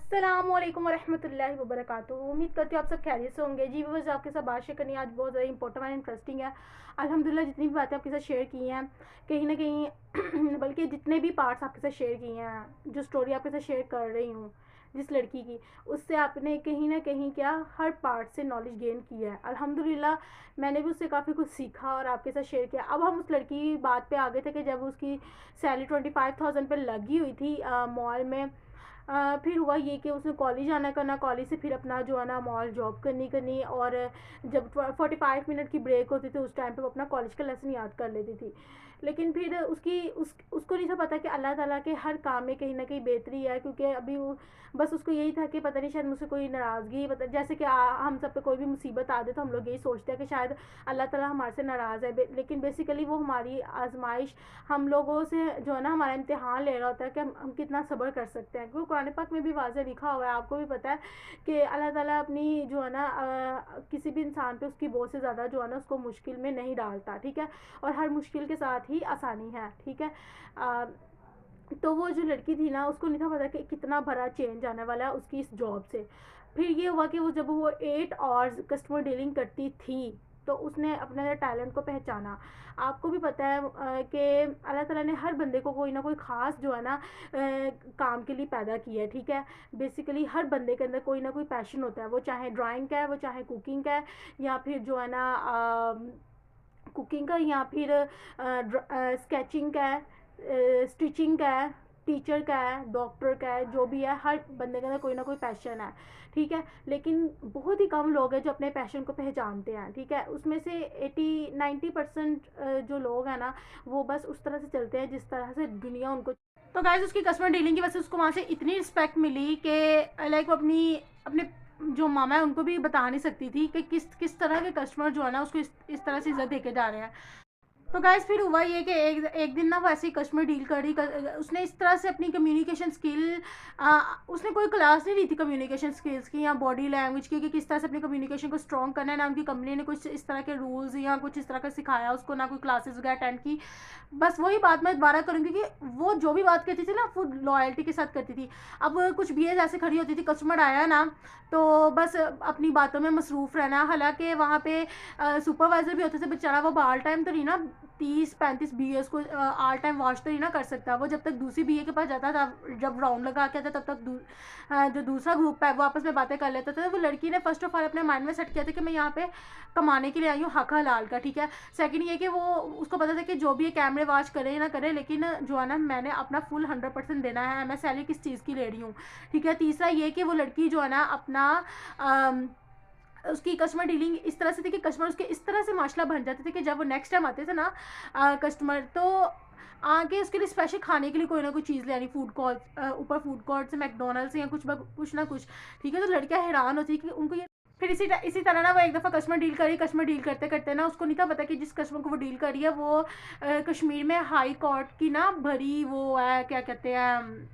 अस्सलामुअलैकुम वरहमतुल्लाहि वबरकातुहू। उम्मीद करती हूँ आप सब खैरियत से होंगे। जी बस आपके साथ बात शेयर करनी है आज बहुत ज़्यादा इंपॉर्टेंट और इंटरेस्टिंग है। अल्हम्दुलिल्लाह जितनी भी बातें आपके साथ शेयर की हैं कहीं ना कहीं बल्कि जितने भी पार्ट्स आपके साथ शेयर किए हैं, जो स्टोरी आपके साथ शेयर कर रही हूँ जिस लड़की की, उससे आपने कहीं ना कहीं क्या हर पार्ट से नॉलेज गेन किया है। अल्हम्दुलिल्लाह मैंने भी उससे काफ़ी कुछ सीखा और आपके साथ शेयर किया। अब हम उस लड़की की बात पे आ गए थे कि जब उसकी सैलरी 25,000 पे लगी हुई थी मॉल में। फिर हुआ ये कि उसने कॉलेज आना करना, कॉलेज से फिर अपना जो है ना मॉल जॉब करनी करनी, और जब 45 मिनट की ब्रेक होती थी उस टाइम पे वो अपना कॉलेज का लेसन याद कर लेती थी। लेकिन फिर उसको नहीं था पता कि अल्लाह ताला के हर काम में कहीं ना कहीं बेहतरी है, क्योंकि अभी वो बस उसको यही था कि पता नहीं शायद मुझसे कोई नाराज़गी, पता जैसे कि हम सब पे कोई भी मुसीबत आ जाए तो हम लोग यही सोचते हैं कि शायद अल्लाह ताला हमारे से नाराज़ है, लेकिन बेसिकली वो हमारी आजमाइश, हम लोगों से जो है ना हमारा इम्तिहान ले रहा होता है कि हम कितना सब्र कर सकते हैं। क्योंकि कुरान पाक में भी वाज़ह लिखा हुआ है, आपको भी पता है कि अल्लाह ताला अपनी जो है ना किसी भी इंसान पे उसकी बहुत से ज़्यादा जो है ना उसको मुश्किल में नहीं डालता, ठीक है, और हर मुश्किल के साथ ही आसानी है, ठीक है। तो वो जो लड़की थी ना उसको नहीं था पता कि कितना बड़ा चेंज आने वाला है उसकी इस जॉब से। फिर ये हुआ कि वो जब वो 8 आवर्स कस्टमर डीलिंग करती थी तो उसने अपने टैलेंट को पहचाना। आपको भी पता है कि अल्लाह ताला ने हर बंदे को कोई ना कोई ख़ास जो है ना काम के लिए पैदा किया है, ठीक है। बेसिकली हर बंदे के अंदर कोई ना कोई पैशन होता है, वो चाहे ड्राइंग का है, वो चाहे कुकिंग का है, या फिर जो है ना कुकिंग का, या फिर स्केचिंग का है, स्टिचिंग का है, टीचर का है, डॉक्टर का है, जो भी है हर बंदे के अंदर कोई ना कोई पैशन है, ठीक है। लेकिन बहुत ही कम लोग हैं जो अपने पैशन को पहचानते हैं, ठीक है। उसमें से 80-90% जो लोग हैं ना वो बस उस तरह से चलते हैं जिस तरह से दुनिया उनको। तो गाइज उसकी कस्टमर डीलिंग की वजह से उसको वहाँ से इतनी रिस्पेक्ट मिली कि लाइक वो अपने जो मामा है उनको भी बता नहीं सकती थी कि किस किस तरह के कस्टमर जो है ना उसको इस तरह से इज्जत देके जा रहे हैं। तो गाइस फिर हुआ ये कि एक दिन ना वो ऐसे ही कस्टमर डील करी उसने इस तरह से अपनी कम्युनिकेशन स्किल, उसने कोई क्लास नहीं ली थी कम्युनिकेशन स्किल्स की या बॉडी लैंग्वेज की कि किस तरह से अपनी कम्युनिकेशन को स्ट्रॉन्ग करना है, ना उनकी कंपनी ने कुछ इस तरह के रूल्स या कुछ इस तरह का सिखाया उसको, ना कोई क्लासेस वगैरह अटेंड की। बस वही बात मैं दोबारा करूँगी कि वो जो भी बात करती थी ना वो लॉयल्टी के साथ करती थी। अब कुछ भी ऐसे खड़ी होती थी, कस्टमर आया ना तो बस अपनी बातों में मसरूफ़ रहना। हालांकि वहाँ पे सुपरवाइज़र भी होते थे, बेचारा वो ऑल टाइम तो नहीं ना 30-35 बीएस को ऑल टाइम वॉश तो नहीं ना कर सकता। वो जब तक दूसरी बीए के पास जाता था, जब राउंड लगा के आता तब तक जो दूसरा ग्रुप है वो आपस में बातें कर लेता था। वो लड़की ने फर्स्ट ऑफ ऑल अपने माइंड में सेट किया था कि मैं यहाँ पे कमाने के लिए आई हूँ हक हलाल का, ठीक है। सेकंड ये कि वो उसको पता था कि जो भी ये कैमरे वॉच करे ना करे, लेकिन जो है ना मैंने अपना फुल 100% देना है, मैं सैलरी किस चीज़ की ले रही हूँ, ठीक है। तीसरा ये कि वो लड़की जो है ना अपना उसकी कस्टमर डीलिंग इस तरह से थी कि कस्टमर उसके इस तरह से माशला बन जाते थे कि जब वो नेक्स्ट टाइम आते थे ना कस्टमर, तो आगे उसके लिए स्पेशल खाने के लिए कोई ना कोई चीज़ ले आनी, फूड कोर्ट ऊपर फूड कोर्ट से मैकडोनल्ड से या कुछ ना कुछ, ठीक है। तो लड़कियाँ हैरान होती कि उनको ये। फिर इसी तरह ना वो एक दफ़ा कस्टमर डील करी, कस्टमर डील करते करते ना उसको नहीं था पता कि जिस कस्टमर को वो डील करी है वो कश्मीर में हाई कोर्ट की ना भरी वो है, क्या कहते हैं,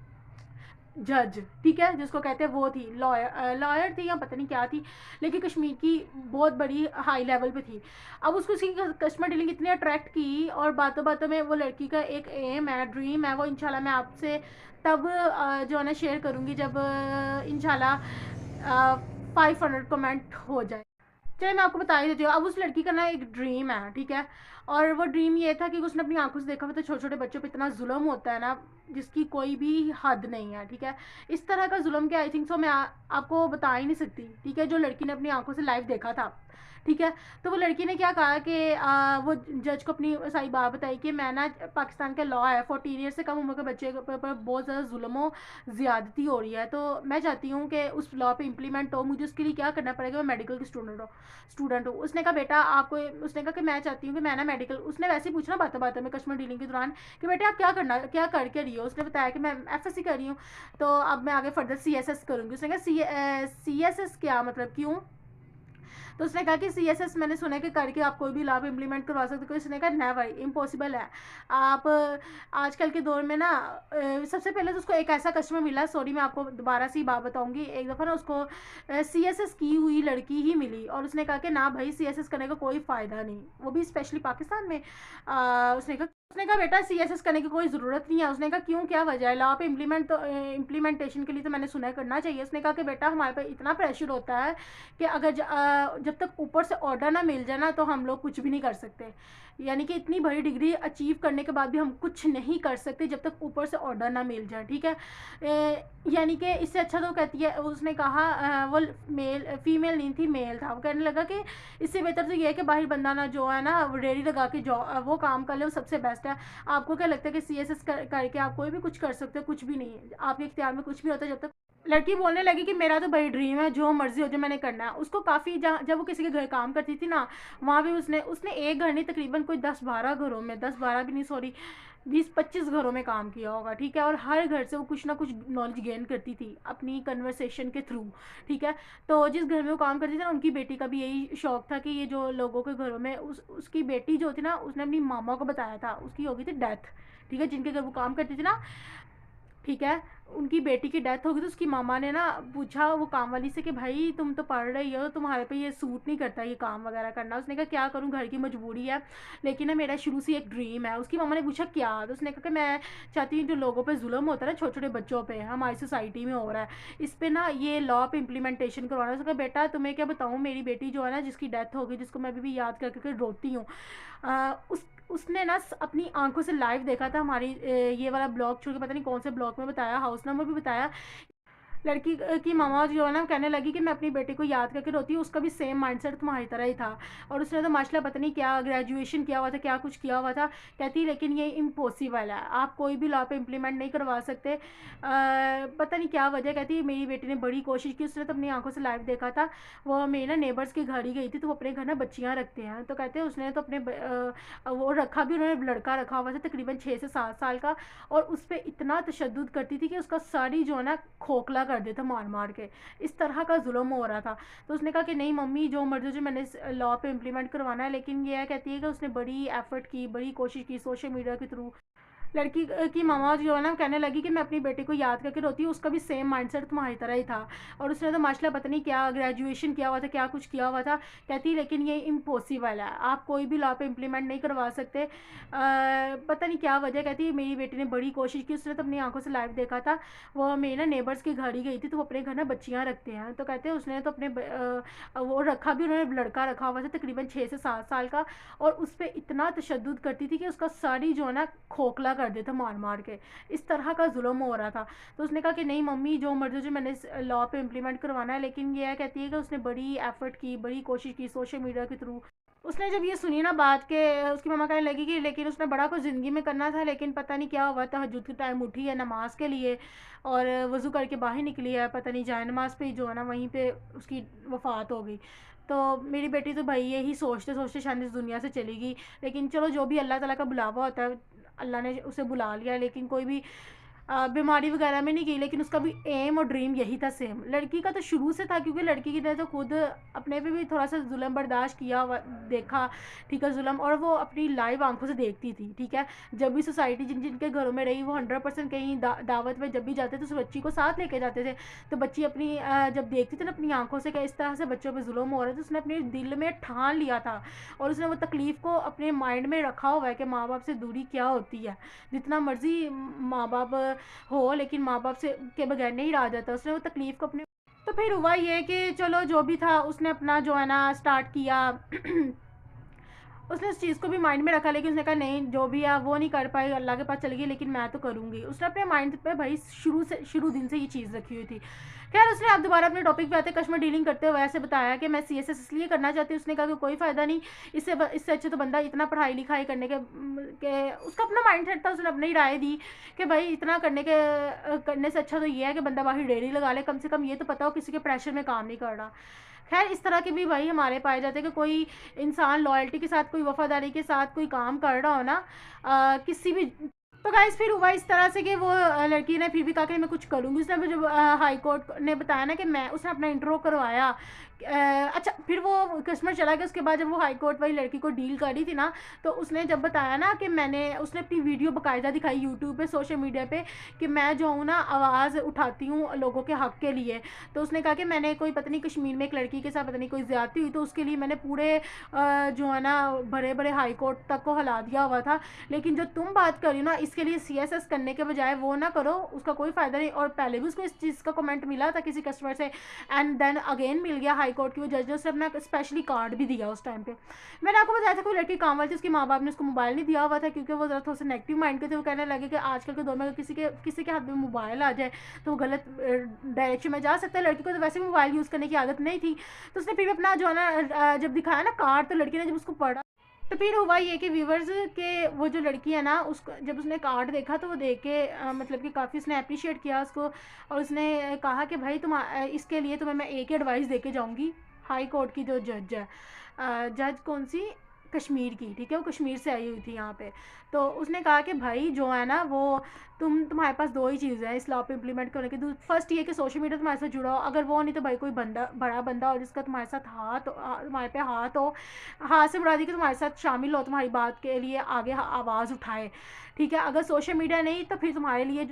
जज, ठीक है, जिसको कहते हैं वो थी लॉयर थी या पता नहीं क्या थी, लेकिन कश्मीर की बहुत बड़ी हाई लेवल पे थी। अब उसको उसकी कस्टमर डीलिंग इतनी अट्रैक्ट की और बातों बातों में वो लड़की का एक एम है, ड्रीम है, वो इंशाल्लाह मैं आपसे तब जो है ना शेयर करूँगी जब इंशाल्लाह 500 कमेंट हो जाए। चलिए मैं आपको बता ही देती हूँ। अब उस लड़की का ना एक ड्रीम है, ठीक है, और वो ड्रीम ये था कि उसने अपनी आंखों से देखा हुआ तो छोटे छोटे बच्चों पे इतना जुल्म होता है ना जिसकी कोई भी हद नहीं है, ठीक है। इस तरह का जुल्म के आई थिंक सो मैं आपको बता ही नहीं सकती, ठीक है, जो लड़की ने अपनी आंखों से लाइव देखा था, ठीक है। तो वो लड़की ने क्या कहा कि वो जज को अपनी सारी बात बताई कि मैं ना पाकिस्तान का लॉ है 14 ईयर से कम उम्र के बच्चे पर बहुत ज़्यादा जुल्म ज़्यादती हो रही है, तो मैं चाहती हूँ कि उस लॉ पे इम्प्लीमेंट हो, मुझे उसके लिए क्या करना पड़ेगा, मैं मेडिकल की स्टूडेंट हूँ। उसने कहा बेटा आपको, उसने कहा कि मैं चाहती हूँ कि मैं ना मेडिकल, उसने वैसे ही पूछना बातों बातों में कस्टमर डीलिंग के दौरान कि बेटे आप क्या करके रही हो। उसने बताया कि मैं एफएससी कर रही हूँ, तो अब मैं आगे फर्दर सीएसएस करूँगी। उसने कहा सीएसएस क्या मतलब, क्यों। तो उसने कहा कि सीएसएस मैंने सुना है कि करके आप कोई भी लाभ इम्प्लीमेंट करवा सकते हो। उसने कहा नेवर, इम्पॉसिबल है। आप आजकल के दौर में ना सबसे पहले तो उसको एक ऐसा कस्टमर मिला, सॉरी मैं आपको दोबारा से ही बात बताऊंगी, एक दफ़ा ना उसको सीएसएस की हुई लड़की ही मिली और उसने कहा कि ना भाई सीएसएस करने का कोई फ़ायदा नहीं, वो भी स्पेशली पाकिस्तान में। उसने कहा उसने कहा बेटा सीएसएस करने की कोई ज़रूरत नहीं है। उसने कहा क्यों, क्या वजह है? लॉ पे इम्प्लीमेंटेशन के लिए तो मैंने सुना है करना चाहिए। उसने कहा कि बेटा हमारे पे इतना प्रेशर होता है कि अगर जब तक ऊपर से ऑर्डर ना मिल जाए ना तो हम लोग कुछ भी नहीं कर सकते। यानी कि इतनी बड़ी डिग्री अचीव करने के बाद भी हम कुछ नहीं कर सकते जब तक ऊपर से ऑर्डर ना मिल जाए, ठीक है। यानी कि इससे अच्छा तो कहती है, उसने कहा वो फीमेल नहीं थी, मेल था। वो कहने लगा कि इससे बेहतर तो ये है कि बाहर बंदा ना जो है ना रेडी लगा के वो काम कर ले, वो सबसे बेस्ट है। आपको क्या लगता है कि सीएसएस करके आप कोई भी कुछ कर सकते हो? कुछ भी नहीं है, आपके इख्तियार में कुछ भी होता है। जब तक लड़की बोलने लगी कि मेरा तो बड़ी ड्रीम है, जो मर्जी हो जो मैंने करना है। उसको काफ़ी जब वो किसी के घर काम करती थी ना, वहाँ भी उसने उसने एक घर नहीं, तकरीबन कोई 10-12 घरों में, 10-12 भी नहीं, सॉरी 20-25 घरों में काम किया होगा, ठीक है। और हर घर से वो कुछ ना कुछ नॉलेज गेन करती थी अपनी कन्वर्सेशन के थ्रू, ठीक है। तो जिस घर में वो काम करती थी ना, उनकी बेटी का भी यही शौक था कि ये जो लोगों के घरों में उसकी बेटी जो थी ना, उसने अपनी मामा को बताया था, उसकी हो गई थी डेथ, ठीक है, जिनके घर वो काम करती थी ना, ठीक है। उनकी बेटी की डेथ हो गई तो उसकी मामा ने ना पूछा वो काम वाली से कि भाई तुम तो पढ़ रही हो, तुम्हारे पे ये सूट नहीं करता ये काम वगैरह करना। उसने कहा क्या करूँ, घर की मजबूरी है, लेकिन ना मेरा शुरू से एक ड्रीम है। उसकी मामा ने पूछा क्या? तो उसने कहा कि मैं चाहती हूँ जो लोगों पे जुल्म होता है ना, छोटे छोटे बच्चों पे हमारी सोसाइटी में हो रहा है, इस पे ना ये लॉ पे इम्प्लीमेंटेशन करवाना। उसने कहा बेटा तुम्हें क्या बताऊँ, मेरी बेटी जो है ना, जिसकी डेथ हो गई, जिसको मैं अभी भी याद करके रोती हूँ, उसने ना अपनी आंखों से लाइव देखा था हमारी ये वाला ब्लॉग छोड़ के, पता नहीं कौन से ब्लॉग में बताया, हाउस नंबर भी बताया। लड़की की मामा जो है ना कहने लगी कि मैं अपनी बेटी को याद करके रोती हूँ, उसका भी सेम माइंडसेट तुम्हारी तरह ही था, और उसने तो माशाल्लाह पता नहीं क्या ग्रेजुएशन किया हुआ था, क्या कुछ किया हुआ था। कहती लेकिन ये इम्पॉसिबल है, आप कोई भी लॉ पे इम्प्लीमेंट नहीं करवा सकते। पता नहीं क्या वजह। कहती मेरी बेटी ने बड़ी कोशिश की, उसने तो अपनी आंखों से लाइव देखा था। वो मेरी ना नेबर्स के घर ही गई थी, तो वो अपने घर ना बच्चियाँ रखते हैं, तो कहते हैं उसने तो अपने वो रखा भी, उन्होंने लड़का रखा हुआ था तकरीबन 6 से 7 साल का, और उस पर इतना तशद्दुद करती थी कि उसका साड़ी जो है ना खोखला कर देता मार मार के, इस तरह का जुल्म हो रहा था। तो उसने कहा कि नहीं मम्मी जो मर्जी जो मैंने लॉ पे इम्प्लीमेंट करवाना है, लेकिन ये कहती है कि उसने बड़ी एफर्ट की, बड़ी कोशिश की सोशल मीडिया के थ्रू। लड़की की मामा जो है ना कहने लगी कि मैं अपनी बेटी को याद करके रोती हूँ, उसका भी सेम माइंडसेट तुम्हारी तरह ही था, और उसने तो माशाल्लाह पता नहीं क्या ग्रेजुएशन किया हुआ था, क्या कुछ किया हुआ था। कहती लेकिन ये इम्पॉसिबल है, आप कोई भी लॉ पे इम्प्लीमेंट नहीं करवा सकते। पता नहीं क्या वजह। कहती मेरी बेटी ने बड़ी कोशिश की, उसने तो अपनी आंखों से लाइव देखा था। वो मेरी ना नेबर्स के घर ही गई थी, तो वो अपने घर ना बच्चियाँ रखते हैं, तो कहते हैं उसने तो अपने वो रखा भी, उन्होंने लड़का रखा हुआ था तकरीबन 6 से 7 साल का, और उस पर इतना तशद्दुद करती थी कि उसका साड़ी जो है ना खोखला कर देता मार मार के, इस तरह का जुल्म हो रहा था। तो उसने कहा कि नहीं मम्मी जो मर्जी जो मैंने लॉ पे इम्प्लीमेंट करवाना है, लेकिन ये कहती है कि उसने बड़ी एफर्ट की, बड़ी कोशिश की सोशल मीडिया के थ्रू। उसने जब ये सुनी ना बात के, उसकी मम्मा कहने लगी कि लेकिन उसने बड़ा कुछ ज़िंदगी में करना था, लेकिन पता नहीं क्या हुआ, तहज्जुद के टाइम उठी है नमाज के लिए और वज़ू करके बाहर निकली है, पता नहीं जाए नमाज पे ही जो है ना वहीं पे उसकी वफ़ात हो गई। तो मेरी बेटी तो भाई यही सोचते सोचते शायद इस दुनिया से चली गई। लेकिन चलो जो भी अल्लाह ताला का बुलावा होता है, अल्लाह ने उसे बुला लिया, लेकिन कोई भी बीमारी वगैरह में नहीं गई, लेकिन उसका भी एम और ड्रीम यही था सेम। लड़की का तो शुरू से था, क्योंकि लड़की की ने तो खुद अपने पे भी थोड़ा सा जुल्म बर्दाश्त किया देखा, ठीक है, जुल्म, और वो अपनी लाइव आंखों से देखती थी, ठीक है। जब भी सोसाइटी जिन जिनके घरों में रही, वो 100% कहीं दावत में जब भी जाते थे उस बच्ची को साथ लेके जाते थे। तो बच्ची अपनी जब देखती थी ना अपनी आंखों से कि इस तरह से बच्चों पर जुल्म हो रहा है, तो उसने अपने दिल में ठान लिया था, और उसने वो तकलीफ़ को अपने माइंड में रखा हुआ है कि माँ बाप से दूरी क्या होती है। जितना मर्जी माँ बाप हो, लेकिन माँ बाप से के बगैर नहीं रहा जाता। उसने वो तकलीफ़ को अपने, तो फिर हुआ ये कि चलो जो भी था उसने अपना जो है ना स्टार्ट किया। उसने इस चीज़ को भी माइंड में रखा, लेकिन उसने कहा नहीं जो भी है वो नहीं कर पाई, अल्लाह के पास चली गई, लेकिन मैं तो करूँगी। उसने अपने माइंड पे भाई शुरू दिन से ये चीज़ रखी हुई थी। खैर उसने अब दोबारा अपने टॉपिक पे आते कस्टमर डीलिंग करते हुए ऐसे बताया कि मैं सीएसएस इसलिए करना चाहती हूँ। उसने कहा कि कोई फ़ायदा नहीं, इससे अच्छे तो बंदा इतना पढ़ाई लिखाई करने के उसका अपना माइंड सेट था। उसने अपनी राय दी कि भाई इतना करने से अच्छा तो ये है कि बंदा बाहर डेयरी लगा ले, कम से कम ये तो पता हो किसी के प्रेशर में काम नहीं कर रहा। खैर इस तरह के भी भाई हमारे पाए जाते हैं कि कोई इंसान लॉयल्टी के साथ, कोई वफादारी के साथ कोई काम कर रहा हो ना, किसी भी तो गाइस फिर हुआ इस तरह से कि वो लड़की ने फिर भी कहा कि मैं कुछ करूँगी। उसने जब हाई कोर्ट ने बताया ना कि मैं, उसने अपना इंट्रो करवाया। अच्छा फिर वो कस्टमर चला गया। उसके बाद जब वो हाई कोर्ट वाली लड़की को डील करी थी ना, तो उसने जब बताया ना कि उसने अपनी वीडियो बाकायदा दिखाई यूट्यूब पे, सोशल मीडिया पे, कि मैं जो हूँ ना आवाज़ उठाती हूँ लोगों के हक़ के लिए। तो उसने कहा कि मैंने कोई पता नहीं कश्मीर में एक लड़की के साथ पता नहीं कोई ज़्यादती हुई, तो उसके लिए मैंने पूरे जो है ना बड़े बड़े हाई कोर्ट तक को हिला दिया हुआ था। लेकिन जो तुम बात करी ना, इसके लिए CSS करने के बजाय वो ना करो, उसका कोई फ़ायदा नहीं। और पहले भी उसको इस चीज़ का कमेंट मिला था किसी कस्टमर से, एंड देन अगेन मिल गया हाई कोर्ट की वो जज ने उसने अपना स्पेशली कार्ड भी दिया उस टाइम पे। मैंने आपको बताया था कोई लड़की काम वाली थी, उसके माँ बाप ने उसको मोबाइल नहीं दिया हुआ था, क्योंकि वो ज़रा थोड़ा सा नेगेटिव माइंड के थे। वो कहने लगे कि आजकल के दौर में अगर किसी के हाथ में मोबाइल आ जाए तो वो गलत डायरेक्शन में जा सकता है। लड़की को तो वैसे भी मोबाइल यूज़ करने की आदत नहीं थी। तो उसने फिर भी अपना जो है ना जब दिखाया ना कार्ड, तो लड़की ने जब उसको पढ़ा, तो फिर हुआ ये कि व्यूवर्स के वो जो लड़की है ना, उसको जब उसने कार्ड देखा तो वो देख के मतलब कि काफ़ी उसने अप्रिशिएट किया उसको। और उसने कहा कि भाई इसके लिए तुम्हें मैं एक ही एडवाइस दे के जाऊँगी। हाई कोर्ट की जो जज है, जज कौन सी, कश्मीर की, ठीक है, वो कश्मीर से आई हुई थी यहाँ पे। तो उसने कहा कि भाई जो है ना वो तुम्हारे पास दो ही चीज़ें हैं इस लॉ पे इम्प्लीमेंट करने की। फर्स्ट ये कि सोशल मीडिया तुम्हारे साथ जुड़ा हो, अगर वो नहीं तो भाई कोई बड़ा बंदा हो जिसका तुम्हारे साथ तुम्हारे पे हाथ हो, हाथ से मुराद कि तुम्हारे साथ शामिल हो, तुम्हारी बात के लिए आगे आवाज़ उठाए, ठीक है। अगर सोशल मीडिया नहीं तो फिर तुम्हारे लिए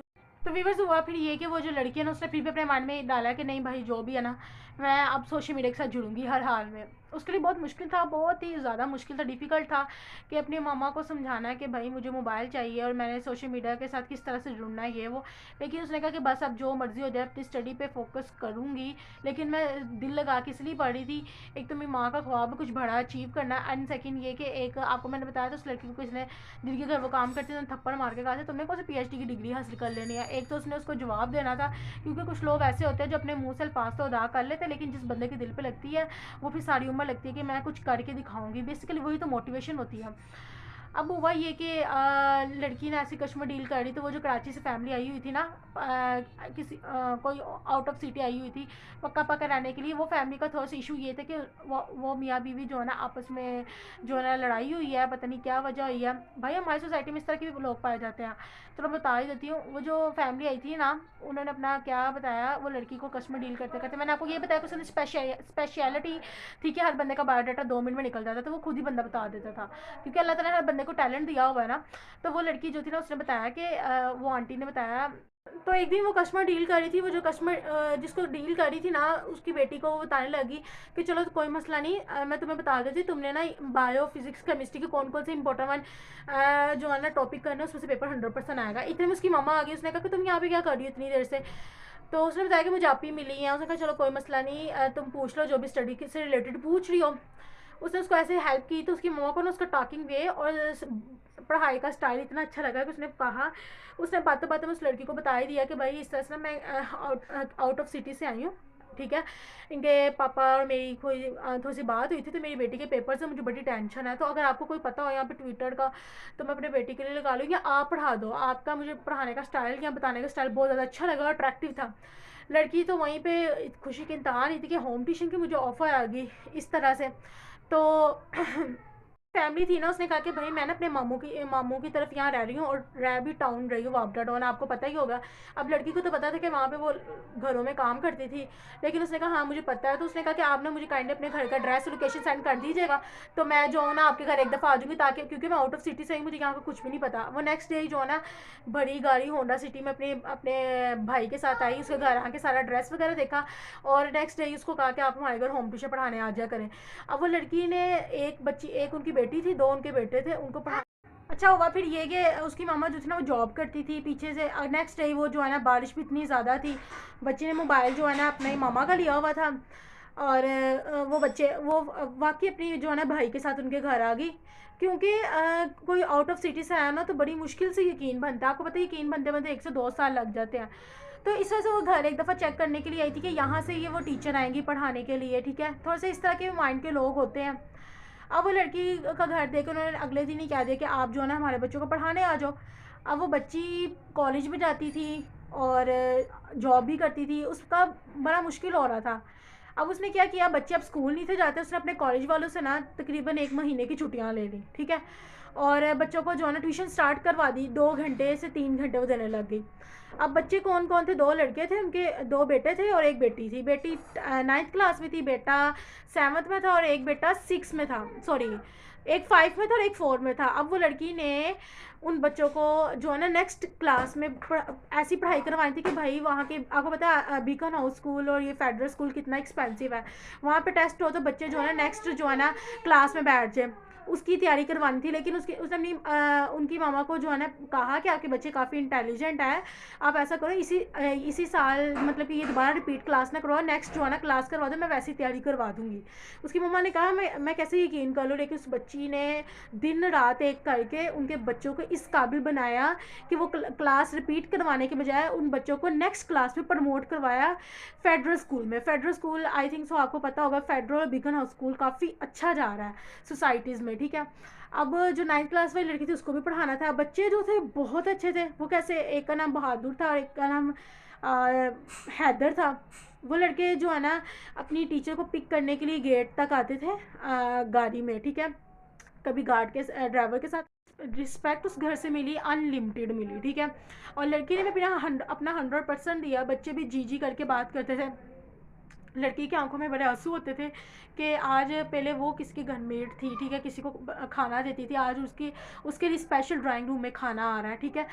तो व्यूवर्स हुआ फिर ये कि वो जो लड़की है ना, उसने फिर भी अपने माइंड में डाला कि नहीं भाई जो भी है ना, मैं अब सोशल मीडिया के साथ जुड़ूंगी हर हाल में। उसके लिए बहुत मुश्किल था, बहुत ही ज़्यादा मुश्किल था, डिफ़िकल्ट था कि अपनी मामा को समझाना है कि भाई मुझे मोबाइल चाहिए और मैंने सोशल मीडिया के साथ किस तरह से जुड़ना है ये वो। लेकिन उसने कहा कि बस अब जो मर्ज़ी हो जाए, अपनी स्टडी पे फोकस करूँगी। लेकिन मैं दिल लगा के इसलिए पढ़ रही थी, एक तो मेरी माँ का ख्वाब है कुछ बड़ा अचीव करना, एंड सेकंड ये कि एक आपको मैंने बताया था उस लड़की को किसने, जिनके घर वो काम करते थे, थप्पड़ मार के कहा था तुमने कौन सी PhD की डिग्री हासिल कर लेनी है। एक तो उसने उसको जवाब देना था, क्योंकि कुछ लोग ऐसे होते हैं जो अपने मुंह से अल्फाज तो अदा कर लेते हैं, लेकिन जिस बंदे के दिल पे लगती है वो फिर सारी उम्र लगती है कि मैं कुछ करके दिखाऊंगी। बेसिकली वही तो मोटिवेशन होती है। अब हुआ ये कि लड़की ने ऐसी कस्टमर डील कर रही, तो वो जो कराची से फैमिली आई हुई थी ना, कोई आउट ऑफ सिटी आई हुई थी पक्का पक्का रहने के लिए। वो फैमिली का थोड़ा सा इशू ये था कि वो मियाँ बीवी जो है ना आपस में जो है ना लड़ाई हुई है, पता नहीं क्या वजह हुई है। भाई हमारी सोसाइटी में इस तरह के भी लोग पाए जाते हैं। तो मैं बता ही देती हूँ, वो जो फैमिली आई थी ना, उन्होंने अपना क्या बताया, वो लड़की को कस्टमर डील करते करते, मैंने आपको ये बताया कि उसने स्पेशलिटी थी कि हर बंदे का बायोडाटा 2 मिनट में निकल जाता था, तो वो खुद ही बंदा बता देता था, क्योंकि अल्लाह ताला ने हर बंदे को टैलेंट दिया हुआ है ना। तो वो लड़की जो थी ना, उसने बताया कि वो आंटी ने बताया, तो एक दिन वो कस्टमर डील कर रही थी, वो जो कस्टमर जिसको डील कर रही थी ना, उसकी बेटी को वो बताने लगी कि चलो कोई मसला नहीं, मैं तुम्हें बता देती, तुमने ना बायो फिजिक्स केमिस्ट्री के कौन कौन से इंपॉर्टेंट वन जो है ना टॉपिक करना है, उसमें से पेपर 100% आएगा। इतने में उसकी मामा आ गई। उसने कहा कि तुम यहाँ पे क्या कर रही हो इतनी देर से। तो उसने बताया कि मुझे आप ही मिली है। उसने कहा चलो कोई मसला नहीं, तुम पूछ लो जो भी स्टडी से रिलेटेड पूछ रही हो। उसने उसको ऐसे हेल्प की, तो उसकी मम्मा को ना उसका टॉकिंग वे और पढ़ाई का स्टाइल इतना अच्छा लगा कि उसने कहा, उसने बातों बातों में उस लड़की को बता ही दिया कि भाई इस तरह से मैं आउट ऑफ सिटी से आई हूँ, ठीक है। इनके पापा और मेरी कोई थोड़ी सी बात हुई थी, तो मेरी बेटी के पेपर से मुझे बड़ी टेंशन है। तो अगर आपको कोई पता हो यहाँ पे ट्विटर का, तो मैं अपने बेटी के लिए लगा लूँ, या आप पढ़ा दो। आपका मुझे पढ़ाने का स्टाइल या बताने का स्टाइल बहुत ज़्यादा अच्छा लगा और अट्रैक्टिव था। लड़की तो वहीं पे खुशी की इंतहा नहीं थी कि होम ट्यूशन की मुझे ऑफ़र आ गई इस तरह से। तो फैमिली थी ना, उसने कहा कि भाई मैं ना अपने मामू की तरफ यहाँ रह रही हूँ, और रह भी टाउन रही हूँ, वापडा टाउन, आपको पता ही होगा। अब लड़की को तो पता था कि वहाँ पे वो घरों में काम करती थी, लेकिन उसने कहा हाँ मुझे पता है। तो उसने कहा कि आप ना मुझे काइंडली अपने घर का एड्रेस लोकेशन सेंड कर दीजिएगा, तो मैं जो हूँ ना आपके घर एक दफ़ा आ जाऊँगी, ताकि क्योंकि मैं आउट ऑफ सिटी से ही, मुझे यहाँ का कुछ भी नहीं पता। वो नेक्स्ट डे जो है ना बड़ी गाड़ी होंडा सिटी में अपने अपने भाई के साथ आई, उसके घर आके सारा एड्रेस वगैरह देखा, और नेक्स्ट डे उसको कहा कि आप हमारे घर होम ट्यूशन पढ़ाने आ जाया करें। अब वो लड़की ने एक उनकी बेटी थी, 2 उनके बेटे थे, उनको पढ़ा। अच्छा हुआ फिर ये कि उसकी मामा जो थी ना वो जॉब करती थी पीछे से। नेक्स्ट डे वो जो है ना, बारिश भी इतनी ज़्यादा थी, बच्चे ने मोबाइल जो है ना अपने मामा का लिया हुआ था, और वो वाकई अपनी जो है ना भाई के साथ उनके घर आ गई। क्योंकि कोई आउट ऑफ सिटी से आया ना, तो बड़ी मुश्किल से यकीन बनता है। आपको पता है यकीन बनते बनते 1 से 2 साल लग जाते हैं। तो इस वजह से वो घर एक दफ़ा चेक करने के लिए आई थी कि यहाँ से ये वो टीचर आएंगी पढ़ाने के लिए, ठीक है। थोड़े से इस तरह के माइंड के लोग होते हैं। अब वो लड़की का घर देख उन्होंने अगले दिन ही कह दिया कि आप जो है ना हमारे बच्चों को पढ़ाने आ जाओ। अब वो बच्ची कॉलेज भी जाती थी और जॉब भी करती थी, उसका बड़ा मुश्किल हो रहा था। अब उसने क्या किया, बच्चे अब स्कूल नहीं थे जाते, उसने अपने कॉलेज वालों से ना तकरीबन 1 महीने की छुट्टियां ले ली, ठीक है। और बच्चों को जो है ना ट्यूशन स्टार्ट करवा दी, 2 घंटे से 3 घंटे वो देने लग गई। अब बच्चे कौन कौन थे, 2 लड़के थे, उनके 2 बेटे थे और एक बेटी थी। बेटी 9th क्लास में थी, बेटा 7th में था और एक बेटा 6 में था, सॉरी एक 5 में था और एक 4 में था। अब वो लड़की ने उन बच्चों को जो है ना नेक्स्ट क्लास में ऐसी पढ़ाई करवाई थी कि भाई वहाँ के, आपको पता है बीकन हाउस स्कूल और ये फेडरल स्कूल कितना एक्सपेंसिव है, वहाँ पे टेस्ट हो तो बच्चे जो है ना नेक्स्ट जो है ना क्लास में बैठ जाए, उसकी तैयारी करवानी थी। लेकिन उसने अपनी उनकी मामा को जो है ना कहा कि आपके बच्चे काफ़ी इंटेलिजेंट है, आप ऐसा करो इसी साल मतलब कि ये दोबारा रिपीट क्लास ना करवाओ, नेक्स्ट जो है ना क्लास करवा दो, मैं वैसी तैयारी करवा दूँगी। उसकी मम्मा ने कहा मैं कैसे यकीन कर लूँ, लेकिन उस बच्ची ने दिन रात एक करके उनके बच्चों को इस काबिल बनाया कि वो क्लास रिपीट करवाने के बजाय उन बच्चों को नेक्स्ट क्लास में प्रमोट करवाया फेडरल स्कूल में। Federal school I think so आपको पता होगा, फेडरल बिगन हाउस स्कूल काफ़ी अच्छा जा रहा है सोसाइटीज़ में, ठीक है। अब जो 9th क्लास वाली लड़की थी उसको भी पढ़ाना था। बच्चे जो थे बहुत अच्छे थे, वो कैसे, एक का नाम बहादुर था और एक का नाम हैदर था। वो लड़के जो है ना अपनी टीचर को पिक करने के लिए गेट तक आते थे गाड़ी में, ठीक है। कभी गार्ड के ड्राइवर के साथ रिस्पेक्ट उस घर से मिली, अनलिमिटेड मिली, ठीक है। और लड़की ने भी अपना 100% दिया। बच्चे भी जी जी करके बात करते थे। लड़की की आंखों में बड़े आंसू होते थे कि आज पहले वो किसकी घर मेड थी, ठीक है, किसी को खाना देती थी, आज उसके लिए स्पेशल ड्राइंग रूम में खाना आ रहा है, ठीक है।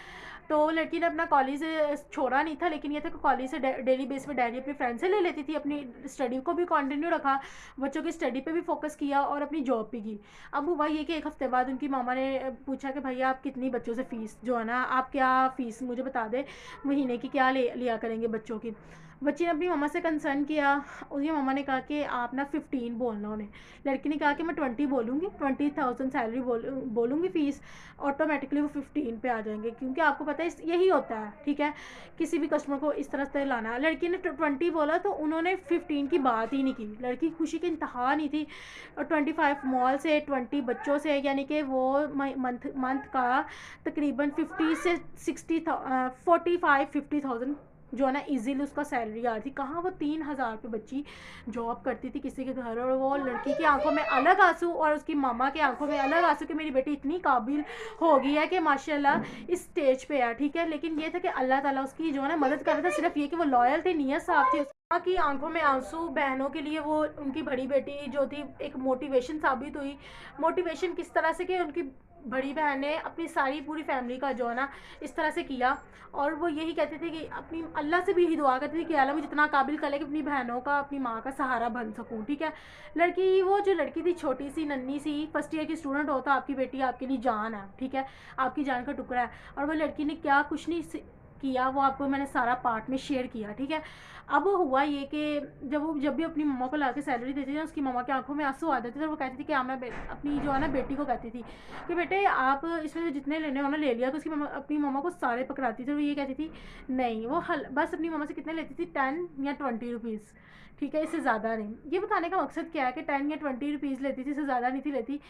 तो लड़की ने अपना कॉलेज छोड़ा नहीं था, लेकिन ये था कि कॉलेज से डेली बेस पे डायरी अपनी फ्रेंड से ले लेती थी, अपनी स्टडी को भी कंटिन्यू रखा, बच्चों की स्टडी पे भी फोकस किया और अपनी जॉब भी की। अब हुआ ये कि एक हफ्ते बाद उनकी मामा ने पूछा कि भैया आप कितनी बच्चों से फ़ीस जो है ना, आप क्या फ़ीस मुझे बता दें, महीने की क्या लिया करेंगे बच्चों की। बच्ची ने अपनी मम्मा से कंसर्न किया, उसकी मम्मा ने कहा कि आप ना 15 बोलना उन्हें। लड़की ने कहा कि मैं 20 बोलूँगी, 20,000 सैलरी बोलूँगी फ़ीस, ऑटोमेटिकली वो 15 पे आ जाएंगे, क्योंकि आपको पता है यही होता है, ठीक है, किसी भी कस्टमर को इस तरह से लाना। लड़की ने 20 बोला तो उन्होंने 15 की बात ही नहीं की। लड़की खुशी की इंतहा नहीं थी। और 25 मॉल से, 20 बच्चों से, यानी कि वो मंथ का तकरीबन 50 से 60 45-50,000 जो है ना इजीली उसका सैलरी आ रही थी। कहाँ वो 3,000 पे बच्ची जॉब करती थी किसी के घर, और वो लड़की की आंखों में अलग आंसू और उसकी मामा की आंखों में अलग आंसू कि मेरी बेटी इतनी काबिल हो गई है कि माशाल्लाह इस स्टेज पे है, ठीक है। लेकिन ये था कि अल्लाह ताला उसकी जो है ना मदद कर रहा था, सिर्फ ये कि वो लॉयल थी, नीयत साफ थी। माँ की आंखों में आंसू, बहनों के लिए वो उनकी बड़ी बेटी जो थी एक मोटिवेशन साबित हुई। मोटिवेशन किस तरह से कि उनकी बड़ी बहन ने अपनी सारी पूरी फैमिली का जो है ना इस तरह से किया, और वो यही कहते थे कि अपनी अल्लाह से भी यही दुआ करती थी कि अल्लाह मुझे जितना काबिल कर ले कि अपनी बहनों का, अपनी माँ का सहारा बन सकूँ, ठीक है। वो जो लड़की थी छोटी सी नन्ही सी, फर्स्ट ईयर की स्टूडेंट होता, आपकी बेटी आपके लिए जान है, ठीक है, आपकी जान का टुकड़ा है। और वो लड़की ने क्या कुछ नहीं किया, वो आपको मैंने सारा पार्ट में शेयर किया, ठीक है। अब हुआ ये कि जब भी अपनी मम्मा को ला के सैलरी देती थी ना, उसकी मम्मा की आंखों में आंसू आ जाते थे, और वो कहती थी कि मैं अपनी जो है ना बेटी को कहती थी कि बेटे आप इसमें से जितने लेने हो ना ले लिया। तो उसकी मम्मा अपनी मम्मा को सारे पकड़ाती थी, और वो ये कहती थी नहीं, वो बस अपनी मम्मा से कितने लेती थी, 10 या 20 रुपीज़, ठीक है, इससे ज़्यादा नहीं। ये बताने का मकसद क्या है कि 10 या 20 रुपीज़ लेती थी, इससे ज़्यादा नहीं थी लेती।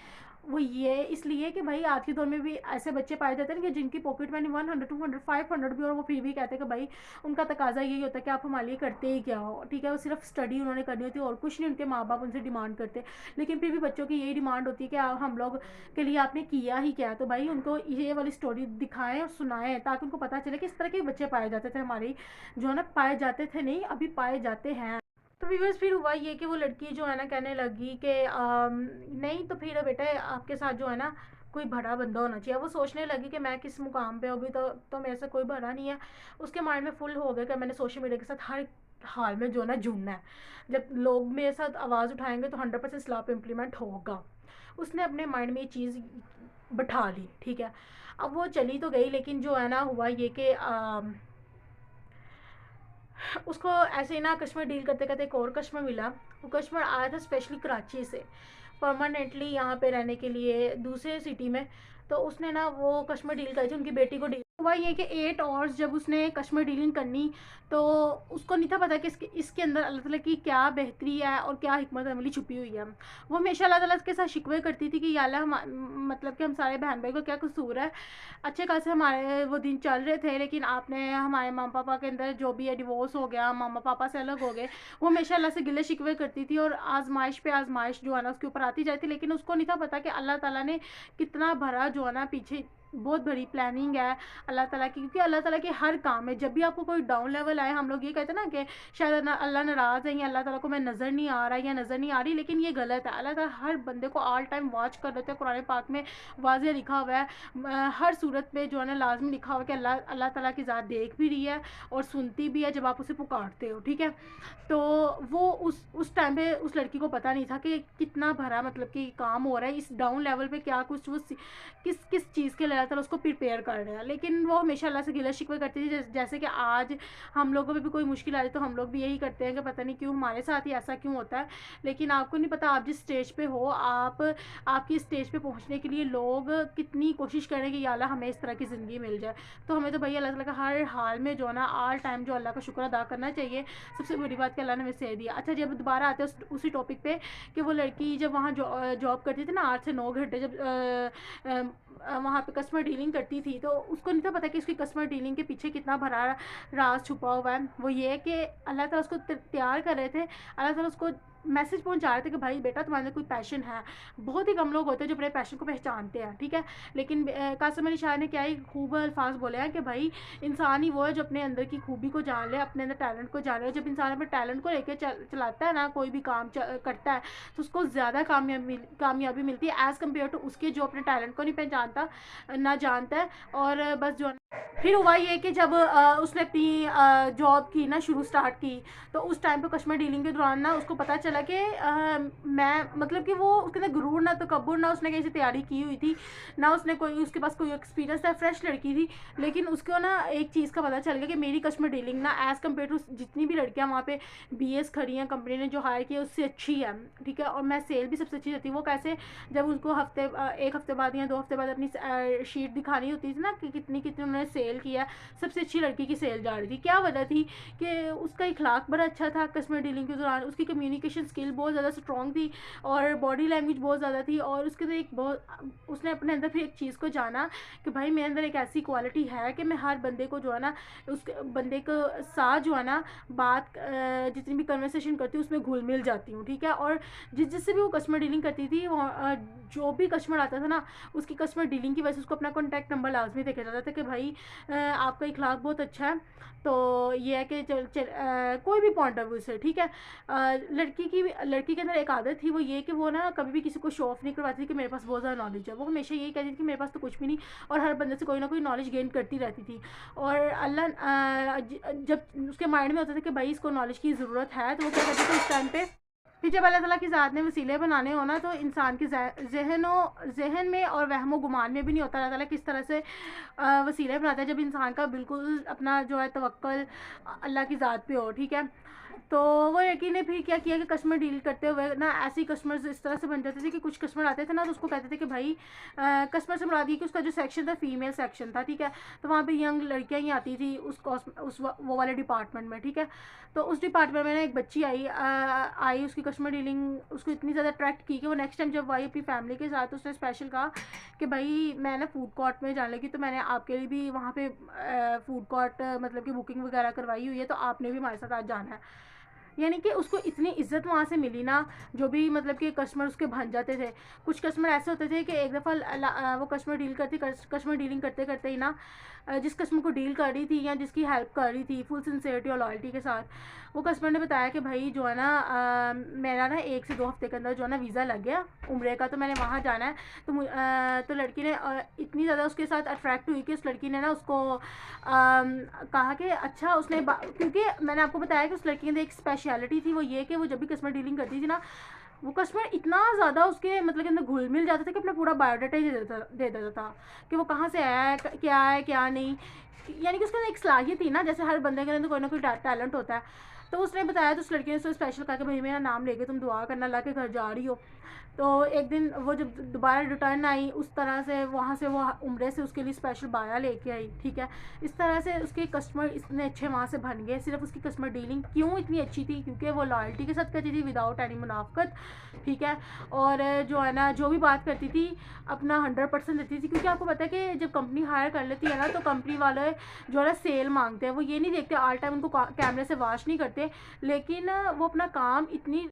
वो ये इसलिए कि भाई आज के दौर में भी ऐसे बच्चे पाए जाते हैं कि जिनकी पॉकेट मनी 100, 200, 500 भी, और वो फिर भी कहते हैं कि भाई उनका तकाजा यही होता है कि आप हमारे लिए करते ही क्या हो, ठीक है। वो सिर्फ स्टडी उन्होंने करनी होती है और कुछ नहीं उनके माँ बाप उनसे डिमांड करते। लेकिन फिर भी बच्चों की यही डिमांड होती है कि हम लोग के लिए आपने किया ही क्या। तो भाई उनको ये वाली स्टोरी दिखाएं और सुनाएं, ताकि उनको पता चले कि इस तरह के बच्चे पाए जाते थे हमारे, जो है ना पाए जाते थे नहीं, अभी पाए जाते हैं। तो व्यूअर्स फिर हुआ ये कि वो लड़की जो है ना कहने लगी कि नहीं तो फिर बेटा आपके साथ जो है ना कोई बड़ा बंदा होना चाहिए। वो सोचने लगी कि मैं किस मुकाम पे हूँ, अभी तो मेरे से कोई बड़ा नहीं है। उसके माइंड में फुल हो गया कि मैंने सोशल मीडिया के साथ हर हाल में जो है ना जुड़ना है। जब लोग मेरे साथ आवाज़ उठाएंगे तो 100% इस्लाम इम्प्लीमेंट होगा। उसने अपने माइंड में ये चीज़ बैठा ली, ठीक है। अब वो चली तो गई, लेकिन जो है ना हुआ ये कि उसको ऐसे ही ना कस्टमर डील करते करते एक और कस्टमर मिला। वो कस्टमर आया था स्पेशली कराची से, परमानेंटली यहाँ पे रहने के लिए दूसरे सिटी में। तो उसने ना वो कस्टमर डील करी थी, उनकी बेटी को डील हुआ ये कि 8 आवर्स जब उसने कस्टमर डीलिंग करनी, तो उसको नहीं था पता कि इसके अंदर अल्लाह ताला की क्या बेहतरी है और क्या हिकमत अमली छुपी हुई है। वो हमेशा अल्लाह ताला के साथ शिकवे करती थी कि या अल्लाह मतलब कि हम सारे बहन भाई को क्या कसूर है, अच्छे खासे हमारे वो दिन चल रहे थे, लेकिन आपने हमारे मामा पापा के अंदर जो भी है डिवोर्स हो गया, मामा पापा से अलग हो गए। वो हमेशा अल्लाह से गिले शिकवे करती थी और आजमाइश पे आजमाइश जो है ना उसके ऊपर आती जाती, लेकिन उसको नहीं था पता कि अल्लाह ताला ने कितना भरा जो है ना पीछे बहुत बड़ी प्लानिंग है अल्लाह ताला की, क्योंकि अल्लाह ताला के हर काम में जब भी आपको कोई डाउन लेवल आए, हम लोग ये कहते हैं ना कि शायद अल्लाह नाराज़ है या अल्लाह ताला को मैं नज़र नहीं आ रहा या नज़र नहीं आ रही, लेकिन ये गलत है। अल्लाह ताला हर बंदे को ऑल टाइम वॉच कर रहे थे। कुरान पाक में वाज़ेह लिखा हुआ है, हर सूरत में जो है ना लाजमी लिखा हुआ है कि अल्लाह ताला की ज़ात देख भी रही है और सुनती भी है जब आप उसे पुकारते हो, ठीक है। तो वो उस टाइम पे उस लड़की को पता नहीं था कि कितना भरा मतलब कि काम हो रहा है इस डाउन लेवल पे, क्या कुछ वो किस किस चीज़ के लिए अल्लाह ताला उसको प्रिपेयर कर रहा है। लेकिन वो हमेशा अल्लाह से गिला शिकवे करती थी, जैसे कि आज हम लोगों पे भी कोई मुश्किल आ रही तो हम लोग भी यही करते हैं कि पता नहीं क्यों हमारे साथ ही ऐसा क्यों होता है। लेकिन आपको नहीं पता आप जिस स्टेज पे हो, आपकी स्टेज पे पहुंचने के लिए लोग कितनी कोशिश करें कि या अल्लाह हमें इस तरह की ज़िंदगी मिल जाए। तो हमें तो भैया अल्लाह ताला का हर हाल में जो है ना ऑल टाइम जो अल्लाह का शुक्र अदा करना चाहिए। सबसे बड़ी बात कि अल्लाह ने हमें सह दिया। अच्छा, जब दोबारा आते हैं उसी टॉपिक पे कि वो लड़की जब वहाँ जॉब करती थी ना 8 से 9 घंटे, जब वहाँ पे कस्टमर डीलिंग करती थी, तो उसको नहीं था पता कि उसकी कस्टमर डीलिंग के पीछे कितना भरा राज छुपा हुआ है। वो ये है कि अल्लाह ताला उसको तैयार कर रहे थे, अल्लाह ताला उसको मैसेज पहुंचा रहे थे कि भाई बेटा तुम्हारे अंदर कोई पैशन है। बहुत ही कम लोग होते हैं जो अपने पैशन को पहचानते हैं, ठीक है। लेकिन कासिम अली शाह ने क्या ही खूब अल्फाज बोले हैं कि भाई इंसान ही वो है जो अपने अंदर की खूबी को जान ले, अपने अंदर टैलेंट को जान ले। जब इंसान अपने टैलेंट को लेकर चलाता है ना, कोई भी काम करता है, तो उसको ज़्यादा कामयाबी मिलती है एज़ कम्पेयर टू उसके जो अपने टैलेंट को नहीं पहचानता, ना जानता है। और बस जो फिर हुआ ये कि जब उसने अपनी जॉब की ना स्टार्ट की, तो उस टाइम पे कस्टमर डीलिंग के दौरान ना उसको पता चला कि मैं मतलब कि वो उसके अंदर गुरूर ना तकब्बुर, ना उसने कहीं से तैयारी की हुई थी, ना उसने उसके पास कोई एक्सपीरियंस था, फ्रेश लड़की थी। लेकिन उसको ना एक चीज़ का पता चल गया कि मेरी कस्टमर डीलिंग ना एज़ कम्पेयर टू जितनी भी लड़कियाँ वहाँ पे BS खड़ी हैं, कंपनी ने जो हायर किया उससे अच्छी है, ठीक है। और मैं सेल भी सबसे अच्छी रहती। वो कैसे, जब उसको एक हफ्ते बाद या 2 हफ्ते बाद अपनी शीट दिखानी होती थी ना कि कितनी कितनी उन्होंने सेल किया, सबसे अच्छी लड़की की सेल जा रही थी। क्या वजह थी कि उसका इखलाक बड़ा अच्छा था कस्टमर डीलिंग के दौरान, उसकी कम्युनिकेशन स्किल बहुत ज़्यादा स्ट्रॉन्ग थी और बॉडी लैंग्वेज बहुत ज़्यादा थी। और उसके अंदर उसने अपने अंदर फिर एक चीज़ को जाना कि भाई मेरे अंदर एक ऐसी क्वालिटी है कि मैं हर बंदे को जो है ना, उस बंदे को साथ जो है ना बात जितनी भी कन्वर्सेशन करती हूँ उसमें घुल मिल जाती हूँ, ठीक है। और जिससे भी वो कस्टमर डीलिंग करती थी, जो भी कस्टमर आता था ना, उसकी कस्टमर डीलिंग की वजह से उसको अपना कॉन्टैक्ट नंबर लाजमी देखा जाता था कि भाई आपका इखलाक बहुत अच्छा है। तो ये है कि कोई भी पॉइंट ऑफ व्यू से, ठीक है। लड़की के अंदर एक आदत थी, वो ये कि वो ना कभी भी किसी को शो ऑफ नहीं करवाती थी कि मेरे पास बहुत ज़्यादा नॉलेज है। वो हमेशा यही कहती थी कि मेरे पास तो कुछ भी नहीं, और हर बंदे से कोई ना कोई नॉलेज गेन करती रहती थी। और जब उसके माइंड में होता था कि भाई इसको नॉलेज की ज़रूरत है, तो वो क्या करती थी उस टाइम पे। फिर जब अल्लाह ताला की ज़ात ने वसीले बनाने हो ना, तो इंसान के जहन में और वहमो गुमान में भी नहीं होता अल्लाह ताला किस तरह से वसीले बनाता है, जब इंसान का बिल्कुल अपना जो है तवक्कुल अल्लाह की ज़ात पे हो, ठीक है। तो वो लड़की ने फिर क्या किया कि कस्टमर डील करते हुए ना ऐसे ही कस्टमर्स इस तरह से बन जाते थे कि कुछ कस्टमर आते थे ना, तो उसको कहते थे कि भाई कस्टमर से मुराद ये कि उसका जो सेक्शन था फीमेल सेक्शन था, ठीक है। तो वहाँ पे यंग लड़कियाँ ही आती थी वो वाले डिपार्टमेंट में, ठीक है। तो उस डिपार्टमेंट में ना एक बच्ची आई उसकी कस्टमर डीलिंग उसको इतनी ज़्यादा अट्रैक्ट की कि वो नेक्स्ट टाइम जब आई अपनी फैमिली के साथ, उसने स्पेशल कहा कि भाई मैं ना फूड कोर्ट में जाने लगी, तो मैंने आपके लिए भी वहाँ पे फूड कोर्ट मतलब कि बुकिंग वगैरह करवाई हुई है, तो आपने भी हमारे साथ आज जाना है। यानी कि उसको इतनी इज्जत वहाँ से मिली ना, जो भी मतलब कि कस्टमर उसके बन जाते थे। कुछ कस्टमर ऐसे होते थे कि एक दफ़ा वो कस्टमर डीलिंग करते करते ही ना, जिस कस्टमर को डील कर रही थी या जिसकी हेल्प कर रही थी फुल सिंसियरिटी और लॉयल्टी के साथ, वो कस्टमर ने बताया कि भाई जो है ना मेरा ना 1 से 2 हफ्ते के अंदर जो है ना वीज़ा लग गया उम्रे का, तो मैंने वहाँ जाना है। तो लड़की ने इतनी ज़्यादा उसके साथ अट्रैक्ट हुई कि उस लड़की ने ना उसको कहा कि अच्छा क्योंकि मैंने आपको बताया कि उस लड़की के अंदर एक स्पेशलिटी थी, वो ये कि वो जब भी कस्टमर डीलिंग करती थी ना, वो कस्टमर इतना ज़्यादा उसके मतलब के अंदर घुल मिल जाता था कि अपना पूरा बायोडाटा ही दे देता था कि वो कहाँ से आया है, क्या है क्या नहीं। यानी कि उसके अंदर एक सलाहियत थी ना, जैसे हर बंदे के अंदर कोई ना कोई टैलेंट होता है। तो उसने बताया, तो उस लड़की ने उसको स्पेशल कहा कि भाई मेरा नाम लेके तुम दुआ करना, अल्लाह के घर जा रही हो। तो एक दिन वो जब दोबारा रिटर्न आई, उस तरह से वहाँ से वो उम्रे से उसके लिए स्पेशल बाया लेके आई, ठीक है। इस तरह से उसके कस्टमर इतने अच्छे वहाँ से बन गए। सिर्फ उसकी कस्टमर डीलिंग क्यों इतनी अच्छी थी, क्योंकि वो लॉयल्टी के साथ करती थी, विदाउट एनी मुनाफ़कत, ठीक है। और जो है ना, जो भी बात करती थी अपना 100% देती थी, क्योंकि आपको पता है कि जब कंपनी हायर कर लेती है ना, तो कंपनी वाले जो है ना सेल मांगते हैं। वो ये नहीं देखते, ऑल टाइम उनको कैमरे से वॉच नहीं करते, लेकिन वो अपना काम इतनी